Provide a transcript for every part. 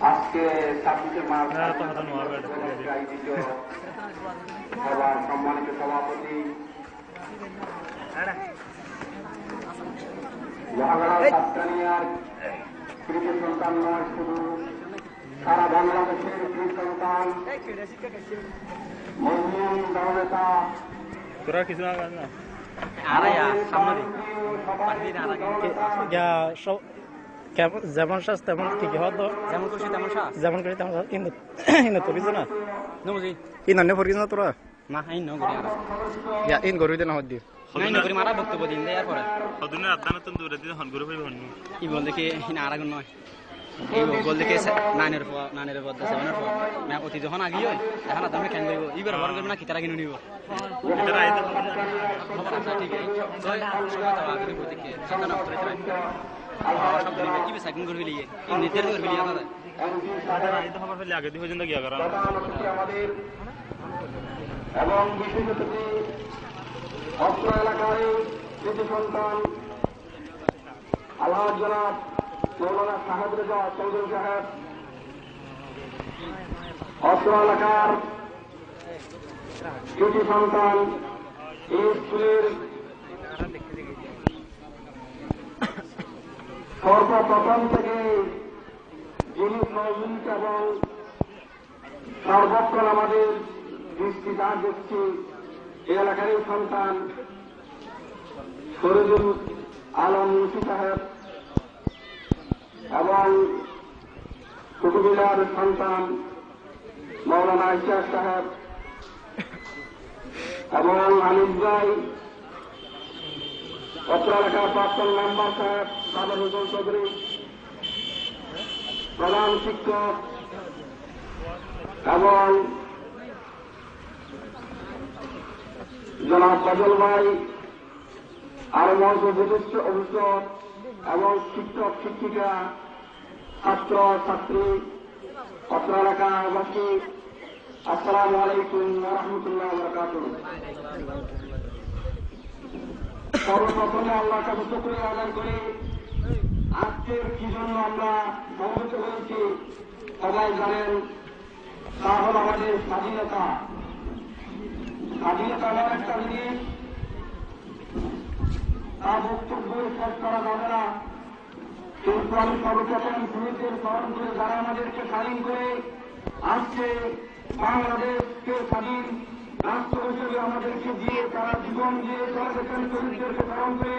আজকে 26শে মার্চ আয়োজিত সভার সম্মানিত সভাপতি মহাগড়া সাতকানিয়ার কৃতি সন্তান নয়, শুধু সারা বাংলাদেশের কৃতি সন্তান মজলুম জননেতা তোরা কিছু না যেমন শ্বাস তেমন কি কি হতো যেমন খুশি তেমন শ্বাস যেমন করি তেমন ইন তো কিছু না নবজি ইন না ফরকিস না তোরা না ইন ন করি আর ইয়া ইন গরু দে না হদ্দি ইন করি মারা বক্তব্য দিন দে আর পরে হদুনে আদানা তো দূরে দিন হন গরু ভাই হন ই বল দেখে ইন আরাগুন নয় এই বল দেখে নানের পর 7 পর না অতি যখন আগি হয় এখন আদামে কেন কইব ইবার বড় করব না কি তারা কিনে নিব এটা আইতো খবর আছে ঠিক আছে তো সময় তো আগে বলতে কি সেটা না উত্তরে তাই সব দিন কি বেসাইন করবি লিয়ে এই নিতের করবি লিয়ে দাদা তাদের আইতো খবর ফেলে আগে দিয়ে জিন্দগি করা আমাদের এবং বিশেষত অত্র এলাকার কৃতি সন্তান আল্লাহ জনাব মৌলানা সাহেব রেজা চৌধুরী সাহেব, অত্র এলাকার কৃতি সন্তান এই স্কুলের সর্বপ্রথম থেকে যিনি সহযোগিতা এবং সর্বক্ষণ আমাদের দৃষ্টি দাঁড় দিচ্ছি এই এলাকারই সন্তান ফরিদুল আলম মুন্সি সাহেব এবং কুতুবুল্লাহর সন্তান মৌলানা ইশাক সাহেব এবং আনিস ভাই, অত্র এলাকার প্রাক্তন মেম্বার সাহেব সাদর হোসেন চৌধুরী, প্রধান শিক্ষক এবং জনাব ফজল ভাই, আরো মঞ্চ অভিযোগ এবং শিক্ষক শিক্ষিকা, ছাত্র ছাত্রী, অত্র এলাকাবাসী, আসসালামু আলাইকুম ওয়া রাহমাতুল্লাহি ওয়া বারাকাতুহু। সর্বপ্রথমে আল্লাহর কাছে শুকরিয়া আদায় করি, আজকের কি জন্য আমরা সমবেত হয়েছি সবাই জানেন, তা হল আমাদের স্বাধীনতা। স্বাধীনতা এমন একটা জিনিস, তা বক্তব্য শেষ করা যাবে না, কিন্তু আমি সর্বপ্রথম শহীদদের স্মরণ করে যারা আমাদেরকে স্বাধীন করে আজকে বাংলাদেশকে স্বাধীন রাষ্ট্র হিসেবে আমাদেরকে দিয়ে তারা জীবন দিয়ে তারা সেখানে শহীদদেরকে স্মরণ করে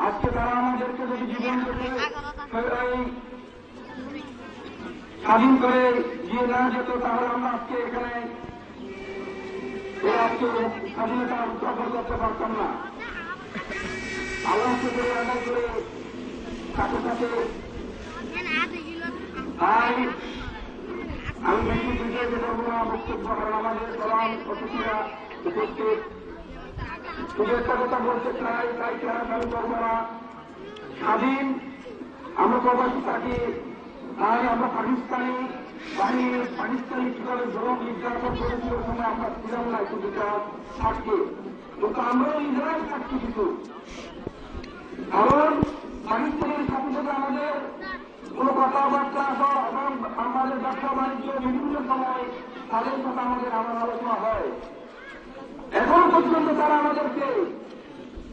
আজকে তারা আমাদেরকে যদি জীবন স্বাধীন করে দিয়ে না যেত তাহলে আমরা আজকে এখানে স্বাধীনতা উদযাপন করতে পারতাম না। আল্লাহকে করে আদায় করে সাথে সাথে তাই আমি বেশি বিজয় করবো না বক্তব্য, কারণ আমাদের প্রধান অতিথিরা উপস্থিত, শুধু একটা কথা বলতে চাই, তাই আমি করবো না। স্বাধীন আমরা প্রবাসী থাকি, তাই আমরা পাকিস্তানি বাহিনী পাকিস্তানি কিভাবে জরুর নির্যাতন করেছিল সময় আমরা ছিলাম না, কিছুটা থাকতে, কিন্তু আমরাও নিজেরাই থাকছি কিছু, কারণ পাকিস্তানের সাথে সাথে আমাদের কোন কথাবার্তা এবং আমাদের ব্যবসা বাণিজ্য বিভিন্ন সময় তাদের সাথে আমাদের আলোচনা হয়। এখন পর্যন্ত তারা আমাদেরকে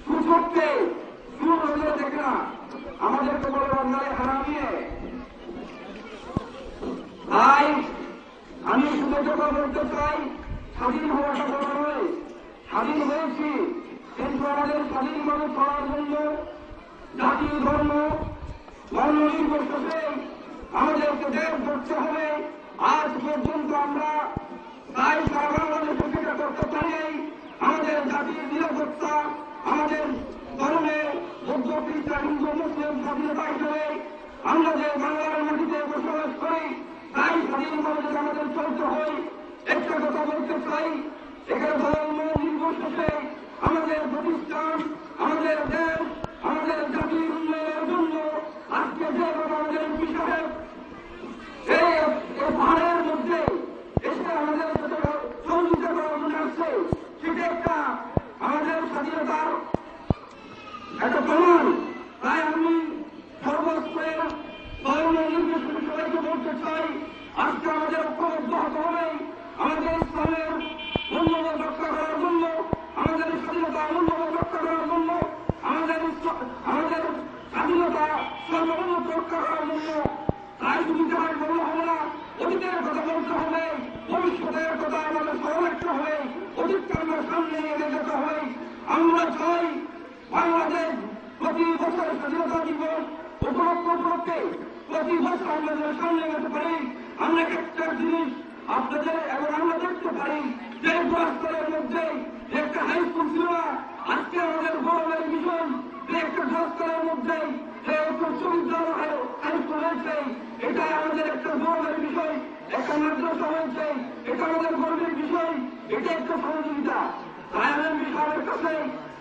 সুযোগকে সুর হলে দেখে না, আমাদেরকে বলে অন্যায় হারামিয়ে। তাই আমি শুধু কথা বলতে চাই, স্বাধীন হওয়াটা বড় নয়, স্বাধীন হয়েছি, কিন্তু আমাদের স্বাধীনভাবে চলার জন্য জাতি ধর্ম বর্ণ নির্বিশেষে আমাদেরকে দেশ করতে হবে। আজ পর্যন্ত আমরা তাই সারা বাংলাদেশে যেটা করতে চাই, আমাদের জাতির নিরাপত্তা, আমাদের ধর্মের বৌদ্ধ খ্রিস্টান হিন্দু মুসলিম স্বাধীনতা হিসেবে আমরা যে বাংলার মাটিতে বসবাস করি, তাই স্বাধীনভাবে যদি আমাদের চলতে হয়। একটা কথা বলতে চাই, এখানে ধর্ম নির্বিশেষে আমাদের প্রতিষ্ঠান, আমাদের দেশ, আমাদের জাতির উন্নয়নের জন্য আজকে যেভাবে আমাদের এমপি সাহেব এই পাহাড়ের মধ্যে এসে আমাদের সহযোগিতা করার জন্য আসছে, সেটা একটা আমাদের স্বাধীনতার একটা প্রমাণ। তাই আমি সর্বস্তরের ধর্মের নির্বিশেষে সবাইকে বলতে চাই, আজকে আমাদের ঐক্যবদ্ধ হতে হবে আমাদের ইসলামের মূল্যবোধ রক্ষা করার জন্য, আমাদের স্বাধীনতা মূল্যবোধ রক্ষা করার জন্য, আমাদের স্বাধীনতা সর্বোন্নত রক্ষা করার জন্য। তাই তুমি যাই বললে হবে না, অতীতের কথা বলতে হবে, ভবিষ্যতের কথা আমাদের স্মরণ রাখতে হবে, অতীতকে আমরা সামনে নিয়ে যেতে হবে। আমরা চাই বাংলাদেশ প্রতি বছর স্বাধীনতা দিবস উপলক্ষে প্রতি বছর আমরা যেন সামনে যেতে পারি। আমরা একটা জিনিস আপনাদের এবং আমরা দেখতে পারি যে গোয়াস্তরের মধ্যে একটা হাই স্কুল ছিল না, আজকে আমাদের গৌরবের বিষয় যে একটা গোয়াস্তরের মধ্যে উচ্চ বিদ্যালয় হাই স্কুল হয়েছে, এটা আমাদের একটা গৌরবের বিষয়। একটা মাদ্রাসা হয়েছে, এটা আমাদের গৌরবের বিষয়, এটা একটা সহযোগিতা। তাই আমি সবার কাছে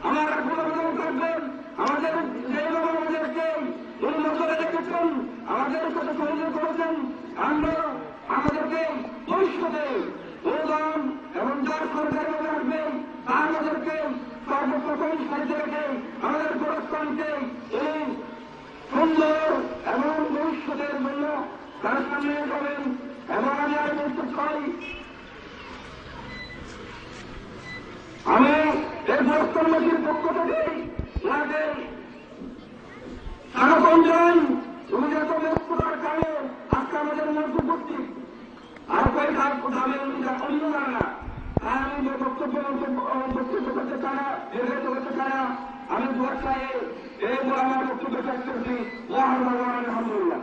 আমার আবেদন থাকবেন, আমাদের যেভাবে আমাদেরকে এই নজরে রেখেছেন, আমাদের সাথে সহযোগ করেছেন, আমরা আমাদেরকে ভবিষ্যতে অনুদান এবং যার সরকারি আসবে তা আমাদেরকে সর্বপ্রথম সাহায্য রেখে আমাদের গোরস্থানকে এই সুন্দর এবং ভবিষ্যতের জন্য তার সামনে যাবেন। এবং আমি আর বলতে চাই, আমি এই গোরস্থানবাসীর পক্ষ থেকে ওনাকে স্বাগতম জানাই। তুমি এত ব্যস্ততার কারণে আজকে আমাদের মধ্যে উপস্থিত আর কয়েক যাবেন অন্য জানে না। তাই আমি বক্তব্য করতে চাই না, দীর্ঘায়িত করতে চাই না। আমি দোয়া চাই এই বলে আমার বক্তব্য শেষ করছি। আলহামদুলিল্লাহ।